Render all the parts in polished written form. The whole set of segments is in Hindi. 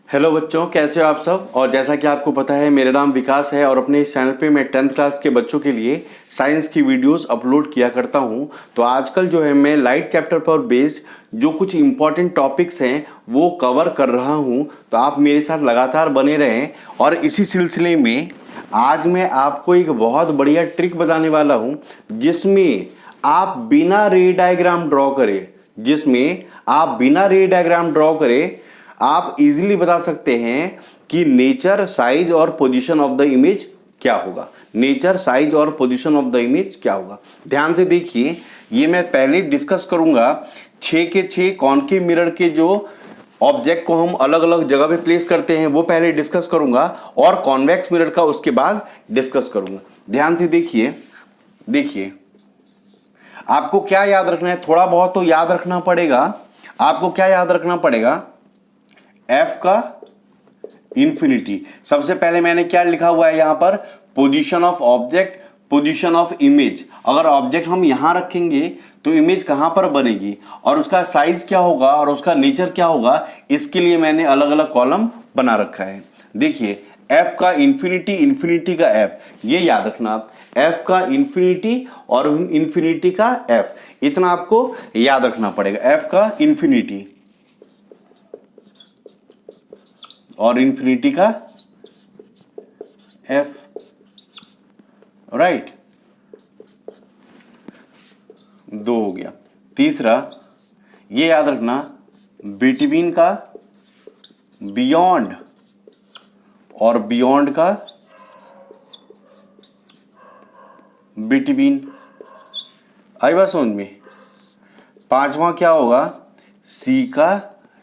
हेलो बच्चों, कैसे हो आप सब। और जैसा कि आपको पता है, मेरा नाम विकास है और अपने इस चैनल पे मैं 10th क्लास के बच्चों के लिए साइंस की वीडियोस अपलोड किया करता हूं। तो आजकल जो है मैं लाइट चैप्टर पर बेस्ड जो कुछ इंपॉर्टेंट टॉपिक्स हैं वो कवर कर रहा हूं। तो आप मेरे साथ लगातार बने रहें। और इसी सिलसिले में आज मैं आपको एक बहुत बढ़िया ट्रिक बताने वाला हूँ जिसमें आप बिना रे डायग्राम ड्रॉ करें आप इजीली बता सकते हैं कि नेचर, साइज और पोजीशन ऑफ द इमेज क्या होगा। नेचर, साइज और पोजीशन ऑफ द इमेज क्या होगा। ध्यान से देखिए, ये मैं पहले डिस्कस करूंगा 6 के 6 कॉनकेव मिरर के जो ऑब्जेक्ट को हम अलग अलग जगह पे प्लेस करते हैं वो पहले डिस्कस करूंगा और कॉन्वेक्स मिरर का उसके बाद डिस्कस करूंगा। ध्यान से देखिए आपको क्या याद रखना है, थोड़ा बहुत तो याद रखना पड़ेगा। आपको क्या याद रखना पड़ेगा? एफ का इंफिनिटी। सबसे पहले मैंने क्या लिखा हुआ है यहां पर? Position of object, position of image. अगर ऑब्जेक्ट हम यहां रखेंगे तो इमेज कहां पर बनेगी और उसका साइज क्या होगा और उसका नेचर क्या होगा, इसके लिए मैंने अलग अलग कॉलम बना रखा है। देखिए, एफ का इंफिनिटी, इंफिनिटी का एफ, ये याद रखना आप। एफ का इंफिनिटी और इंफिनिटी का एफ, इतना आपको याद रखना पड़ेगा। एफ का इंफिनिटी और इंफिनिटी का एफ, राइट। 2 हो गया। तीसरा ये याद रखना, बिटवीन का बियॉन्ड और बियॉन्ड का बिटवीन। आई बात समझ में? 5वां क्या होगा? सी का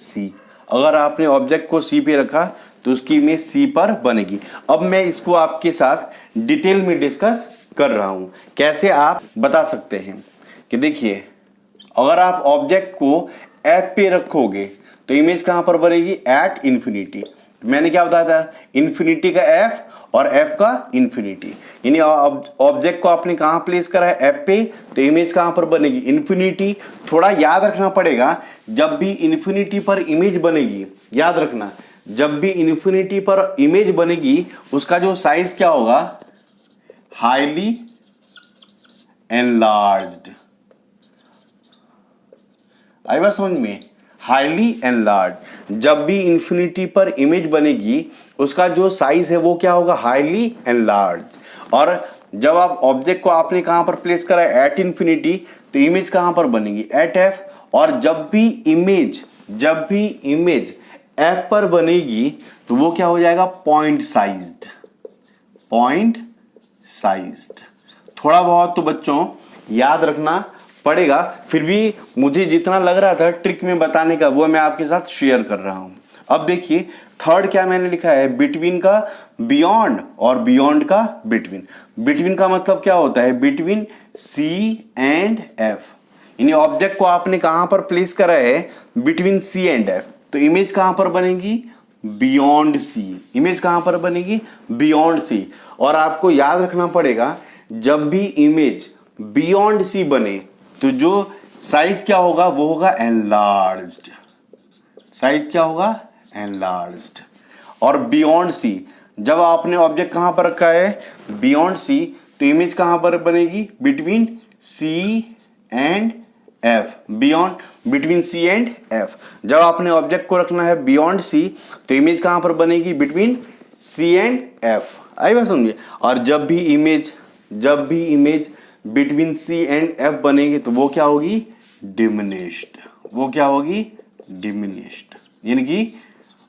सी। अगर आपने ऑब्जेक्ट को सी पे रखा तो उसकी इमेज सी पर बनेगी। अब मैं इसको आपके साथ डिटेल में डिस्कस कर रहा हूं। कैसे आप बता सकते हैं कि देखिए, अगर आप ऑब्जेक्ट को एफ पे रखोगे तो इमेज कहां पर बनेगी? At infinity. मैंने क्या बताया था? इंफिनिटी का एफ और एफ का इंफिनिटी। यानी ऑब्जेक्ट को आपने कहां प्लेस करा है? एफ पे, तो इमेज कहां पर बनेगी? इंफिनिटी। थोड़ा याद रखना पड़ेगा, जब भी इंफिनिटी पर इमेज बनेगी, याद रखना, जब भी इंफिनिटी पर इमेज बनेगी उसका जो साइज क्या होगा? Highly enlarged. आई बात समझ में? Highly enlarge. जब भी इंफिनिटी पर इमेज बनेगी उसका जो साइज है वो क्या होगा? Highly enlarge. और जब आप ऑब्जेक्ट को आपने कहां पर प्लेस करा है? एट इंफिनिटी, तो इमेज कहां पर बनेगी? At F. और जब भी इमेज एफ पर बनेगी तो वो क्या हो जाएगा? Point sized. थोड़ा बहुत तो बच्चों याद रखना पड़ेगा, फिर भी मुझे जितना लग रहा था ट्रिक में बताने का वो मैं आपके साथ शेयर कर रहा हूं। अब देखिए, थर्ड क्या मैंने लिखा है? बिटवीन का बियॉन्ड और बियॉन्ड का बिटवीन। बिटवीन का मतलब क्या होता है? Between C and F. यानी ऑब्जेक्ट को आपने कहां पर प्लेस करा है? बिटवीन सी एंड एफ, तो इमेज कहां पर बनेगी? Beyond C. इमेज कहां पर बनेगी? Beyond C. और आपको याद रखना पड़ेगा, जब भी इमेज बियॉन्ड सी बने तो जो साइज क्या होगा? वो होगा एनलार्ज्ड। साइज क्या होगा? एनलार्ज्ड। और बियॉन्ड सी, जब आपने ऑब्जेक्ट कहां पर रखा है? बियॉन्ड सी, तो इमेज कहां पर बनेगी? Between C and F. Between C and F. जब आपने ऑब्जेक्ट को रखना है बियॉन्ड सी तो इमेज कहां पर बनेगी? Between C and F. आई बात समझिए? और जब भी image between C and F बनेगी तो वो क्या होगी? डिमिनिश्ड। वो क्या होगी? डिमिनिश्ड। यानी कि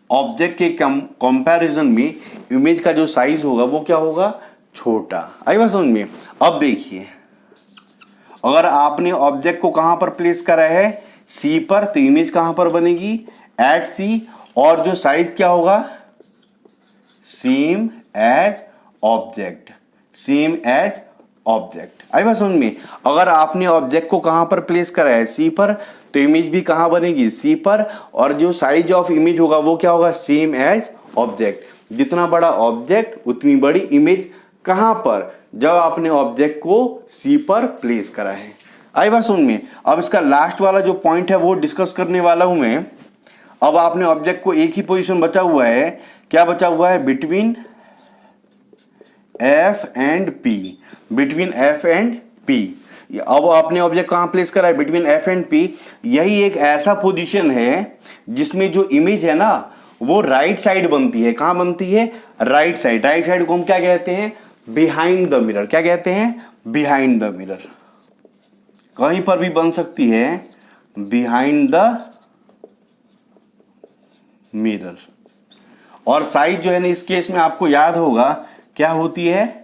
ऑब्जेक्ट के कंपैरिजन में इमेज का जो साइज होगा वो क्या होगा? छोटा। आई बात समझ में? अब देखिए, अगर आपने ऑब्जेक्ट को कहां पर प्लेस करा है? सी पर, तो इमेज कहां पर बनेगी? एट सी। और जो साइज क्या होगा? Same as object. आई बात समझ में? अगर आपने ऑब्जेक्ट को कहां पर प्लेस करा है? सी पर, तो इमेज भी कहां बनेगी? सी पर। और जो साइज ऑफ इमेज होगा वो क्या होगा? Same as object. जितना बड़ा ऑब्जेक्ट उतनी बड़ी इमेज। कहां पर? जब आपने ऑब्जेक्ट को सी पर प्लेस करा है। आई बात समझ में? अब इसका लास्ट वाला जो पॉइंट है वो डिस्कस करने वाला हूं मैं। अब आपने ऑब्जेक्ट को एक ही पोजीशन बचा हुआ है, क्या बचा हुआ है, between F and P, between F and P. अब आपने ऑब्जेक्ट कहां प्लेस करा है, बिटवीन एफ एंड पी। यही एक ऐसा पोजीशन है जिसमें जो इमेज है ना वो राइट साइड बनती है। कहां बनती है, राइट साइड। राइट साइड को हम क्या कहते हैं, बिहाइंड द मिरर। क्या कहते हैं, बिहाइंड द मिरर। कहीं पर भी बन सकती है बिहाइंड द मिरर। और साइज जो है ना इस केस में आपको याद होगा क्या होती है,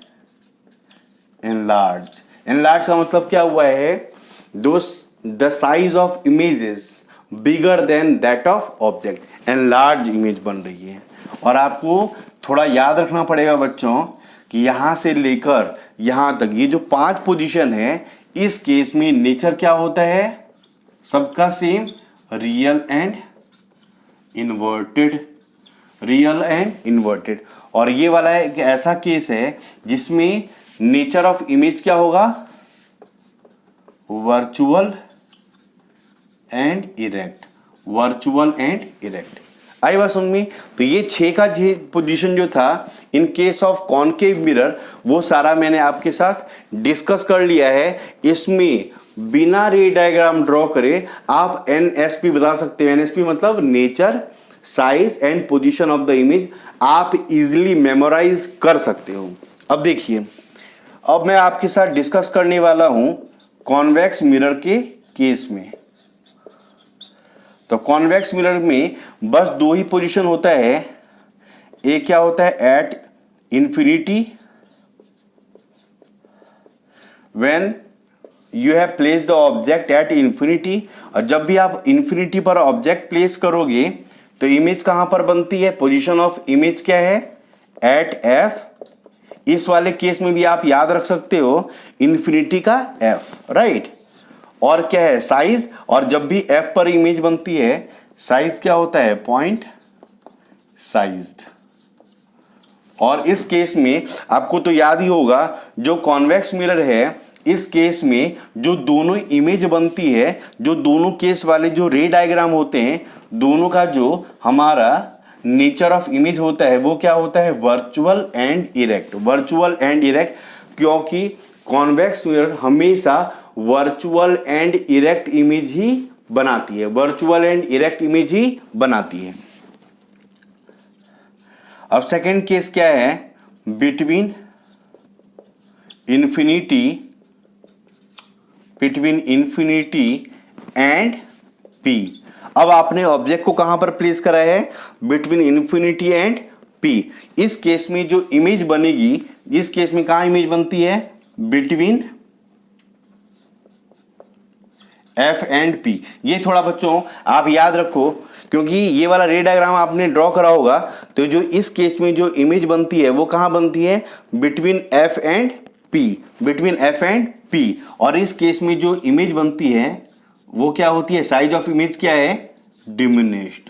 एनलार्ज। एनलार्ज का मतलब क्या हुआ है, the size of images bigger than that of object. Enlarge image बन रही है। और आपको थोड़ा याद रखना पड़ेगा बच्चों कि यहां से लेकर यहां तक ये जो 5 पोजीशन है, इस केस में नेचर क्या होता है, सबका same, real and inverted. Real and inverted. और ये वाला एक ऐसा केस है जिसमें नेचर ऑफ इमेज क्या होगा, virtual and erect. Virtual and erect. आई बात समझ में। तो ये 6 का पोजीशन जो था in case of concave mirror, वो सारा मैंने आपके साथ डिस्कस कर लिया है। इसमें बिना रे डायग्राम ड्रॉ करे आप एनएसपी बता सकते हो। एनएसपी मतलब nature, size and position of the image, आप इजीली मेमोराइज कर सकते हो। अब देखिए, अब मैं आपके साथ डिस्कस करने वाला हूं कॉन्वेक्स मिरर के केस में। तो कॉन्वेक्स मिरर में बस 2 ही पोजीशन होता है। एक क्या होता है, at infinity, when you have place the object at infinity. और जब भी आप इंफिनिटी पर ऑब्जेक्ट प्लेस करोगे तो इमेज कहां पर बनती है, पोजीशन ऑफ इमेज क्या है, एट एफ। इस वाले केस में भी आप याद रख सकते हो इंफिनिटी का एफ, राइट। और क्या है, साइज। और जब भी एफ पर इमेज बनती है, साइज क्या होता है, पॉइंट साइज्ड। और इस केस में आपको तो याद ही होगा, जो कॉन्वेक्स मिरर है इस केस में जो दोनों इमेज बनती है, जो दोनों केस वाले जो रे डायग्राम होते हैं, दोनों का जो हमारा नेचर ऑफ इमेज होता है वो क्या होता है, virtual and erect. Virtual and erect, क्योंकि कॉन्वेक्स मिरर हमेशा वर्चुअल एंड इरेक्ट इमेज ही बनाती है। वर्चुअल एंड इरेक्ट इमेज ही बनाती है। अब सेकेंड केस क्या है, बिटवीन इंफिनिटी एंड पी। अब आपने ऑब्जेक्ट को कहां पर प्लेस करा है, बिटवीन इंफिनिटी एंड पी। इस केस में जो इमेज बनेगी, इस केस में कहां इमेज बनती है, बिटवीन एफ एंड पी। ये थोड़ा बच्चों आप याद रखो, क्योंकि ये वाला रे डायग्राम आपने ड्रॉ करा होगा। तो जो इस केस में जो इमेज बनती है वो कहां बनती है, between F and P, between F and P. और इस केस में जो इमेज बनती है वो क्या होती है, साइज ऑफ इमेज क्या है, डिमिनिश्ड।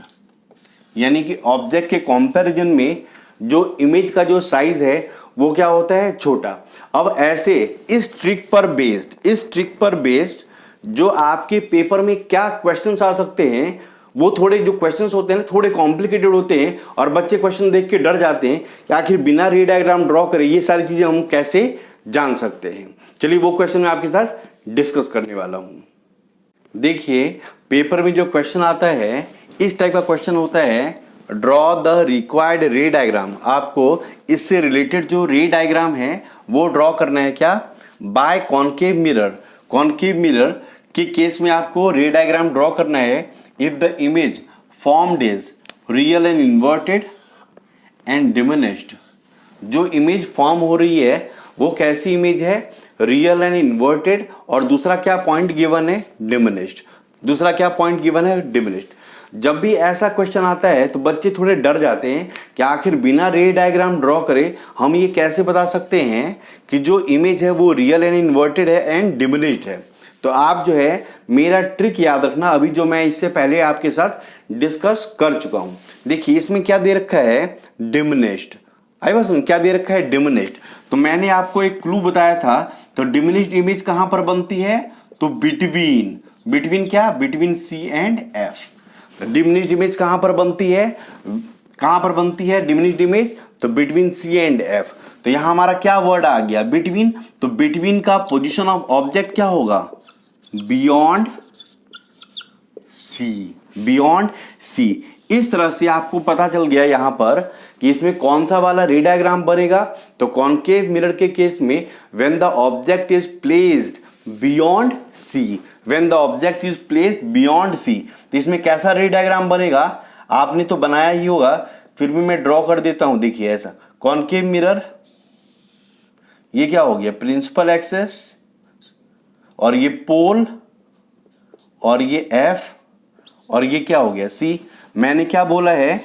यानी कि ऑब्जेक्ट के कंपैरिजन में जो इमेज का जो साइज है वो क्या होता है, छोटा। अब ऐसे इस ट्रिक पर बेस्ड जो आपके पेपर में क्या क्वेश्चंस आ सकते हैं, वो थोड़े जो क्वेश्चंस होते हैं थोड़े कॉम्प्लिकेटेड होते हैं। और बच्चे क्वेश्चन देख के डर जाते हैं कि आखिर बिना रे डायग्राम ड्रॉ करे ये सारी चीजें हम कैसे जान सकते हैं। चलिए वो क्वेश्चन मैं आपके साथ डिस्कस करने वाला हूं। देखिए, पेपर में जो क्वेश्चन आता है इस टाइप का क्वेश्चन होता है, ड्रॉ द रिक्वायर्ड रे डायग्राम। आपको इससे रिलेटेड जो रे डायग्राम है वो ड्रॉ करना है, क्या, by concave mirror. Concave mirror के केस में आपको रे डायग्राम ड्रॉ करना है। If the image formed is real and inverted and diminished. जो इमेज फॉर्म हो रही है वो कैसी इमेज है, रियल एंड इन्वर्टेड। और दूसरा क्या पॉइंट गिवन है, डिमिनिश्ड। दूसरा क्या पॉइंट गिवन है, डिमिनिश्ड। जब भी ऐसा क्वेश्चन आता है तो बच्चे थोड़े डर जाते हैं कि आखिर बिना रे डायग्राम ड्रॉ करे हम ये कैसे बता सकते हैं कि जो इमेज है वो रियल एंड इन्वर्टेड है एंड डिमिनिश्ड है। तो आप जो है मेरा ट्रिक याद रखना, अभी जो मैं इससे पहले आपके साथ डिस्कस कर चुका हूं। देखिए इसमें क्या दे रखा है, डिमिनिश्ड। आई बस क्या दे रखा है, डिमिनिश्ड। तो मैंने आपको एक क्लू बताया था। तो डिमिनिश्ड इमेज कहां पर बनती है, तो बिटवीन क्या, between C and F. Diminished image कहां पर बनती है, कहां पर बनती है डिमिनिश्ड इमेज? तो बिटवीन सी एंड एफ। तो यहां हमारा क्या वर्ड आ गया? बिटवीन। तो बिटवीन का पोजीशन ऑफ ऑब्जेक्ट क्या होगा? Beyond C, beyond C. इस तरह से आपको पता चल गया यहां पर कि इसमें कौन सा वाला रे डायग्राम बनेगा। तो कॉनकेव मिरर के केस में when the object is placed beyond C, when the object is placed beyond C, तो इसमें कैसा रे डायग्राम बनेगा? आपने तो बनाया ही होगा, फिर भी मैं ड्रॉ कर देता हूं। देखिए ऐसा कॉनकेव मिरर, ये क्या हो गया? प्रिंसिपल एक्सेस, और ये पोल, और ये एफ, और ये क्या हो गया? सी। मैंने क्या बोला है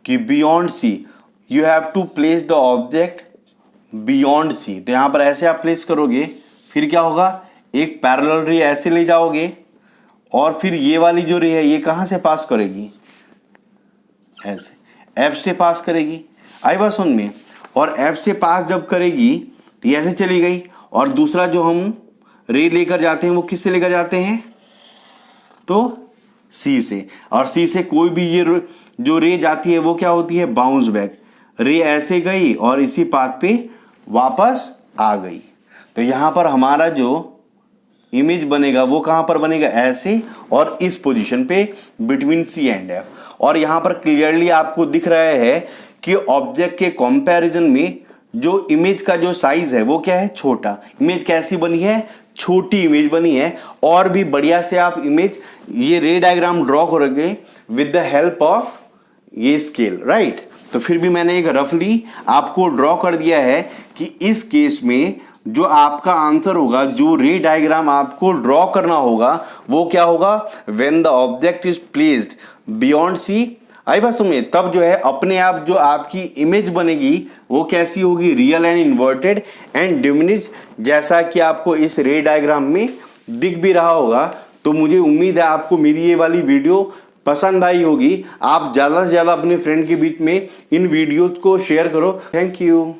कि beyond C, you have to place the object beyond C. तो यहां पर ऐसे आप प्लेस करोगे, फिर क्या होगा? एक पैरेलल रे ऐसे ले जाओगे, और फिर ये वाली जो रे है ये कहां से पास करेगी? ऐसे एफ से पास करेगी। आई बात समझ में? और एफ से पास जब करेगी तो ऐसे चली गई, और दूसरा जो हम रे लेकर जाते हैं वो किससे लेकर जाते हैं? तो सी से। और सी से कोई भी ये जो रे जाती है वो क्या होती है? Bounce back. रे ऐसे गई और इसी पाथ पे वापस आ गई। तो यहां पर हमारा जो इमेज बनेगा वो कहां पर बनेगा? ऐसे, और इस पोजीशन पे बिटवीन सी एंड एफ। और यहां पर क्लियरली आपको दिख रहा है कि ऑब्जेक्ट के कंपैरिजन में जो इमेज का जो साइज है वो क्या है? छोटा। इमेज कैसी बनी है? छोटी इमेज बनी है। और भी बढ़िया से आप इमेज ये रे डायग्राम ड्रॉ करोगे विद द हेल्प ऑफ ये स्केल, राइट? तो फिर भी मैंने एक रफली आपको ड्रॉ कर दिया है कि इस केस में जो आपका आंसर होगा, जो रे डायग्राम आपको ड्रॉ करना होगा वो क्या होगा? When the object is placed beyond C. आई बात समझे? तब जो है अपने आप जो आपकी इमेज बनेगी वो कैसी होगी? Real and inverted and diminished, जैसा कि आपको इस रे डायग्राम में दिख भी रहा होगा। तो मुझे उम्मीद है आपको मेरी ये वाली वीडियो पसंद आई होगी। आप ज़्यादा से ज़्यादा अपने फ्रेंड के बीच में इन वीडियोज को शेयर करो। Thank you.